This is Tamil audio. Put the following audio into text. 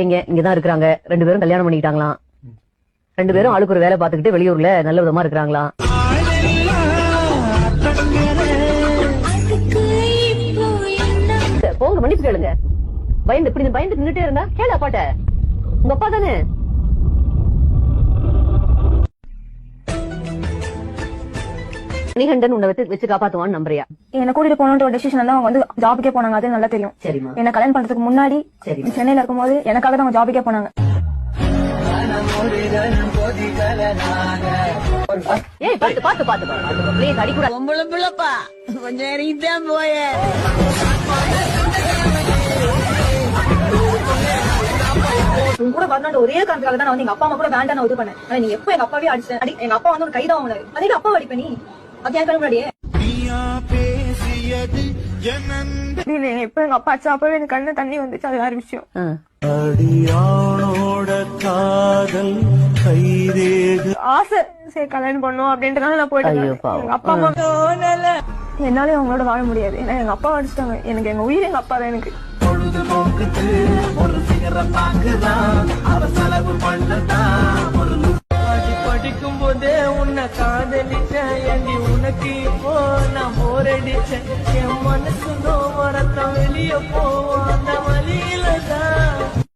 இங்கதான் இருக்கிறாங்க. 2 பேரும் கல்யாணம் பண்ணிக்கிட்டாங்களாம். 2 பேரும் ஆளுக்கு ஒரு வேலை பார்த்துக்கிட்டு வெளியூர்ல நல்ல விதமா இருக்கிறாங்களாம். போங்க மன்னிப்பு கேளுங்க. பயந்து நின்னுட்டே இருந்தா கேளு அப்பாட்ட. உங்க அப்பா தானே. மணிகண்டன் உன்னை வச்சு காப்பாத்துவான்னு நம்புறியா? என்ன கூட்டிட்டு போகணுன்ற ஒரு டெசிஷன் தான் அவங்க வந்து ஜாபுக்கே போனாங்க. அது நல்லா தெரியும். என்ன கல்யாணம் பண்றதுக்கு முன்னாடி சென்னையில இருக்கும்போது எனக்காக தான் அவங்க ஜாபுக்கே போனாங்க. ஏய் பாத்து ப்ளீஸ் அடிக்கூடாது. பொம்பளை பிள்ளைப்பா கொஞ்சம் இறங்கிதான் போய. உங்க கூட வரணும் ஒரே காரணத்துக்காக தான் நான் வந்து எங்க அப்பா அம்மா கூட வேண்டாம் நான் இது பண்ணேன். ஆனா நீ எப்ப எங்க அப்பாவே அடிச்சேன். எங்க அப்பா வந்து ஒரு கைதான் வாங்கினாரு. அதே அப்பா அடிப்ப நீ அது ஏன் முன்னாடியே எப்ப எங்க அப்பா அடிச்சா அப்பவே எனக்கு கண்ணு தண்ணி வந்துச்சு. அது வேற விஷயம். ஆசை சரி கல்யாணம் பண்ணும் அப்படின்றதுனால நான் போயிட்டேன். எங்க அப்பா அம்மா என்னால அவங்களோட வாழ முடியாது. ஏன்னா எங்க அப்பா அடிச்சிட்டாங்க. எனக்கு எங்க உயிர் எங்க அப்பா தான். எனக்கு படிக்கும் போதே உன்னை காதலிச்சேன். உனக்கு இப்போ நான் போரடிச்சேன். என் மனசு நோவரத்தான் வெளியே போவோம் அந்த வழியில தான்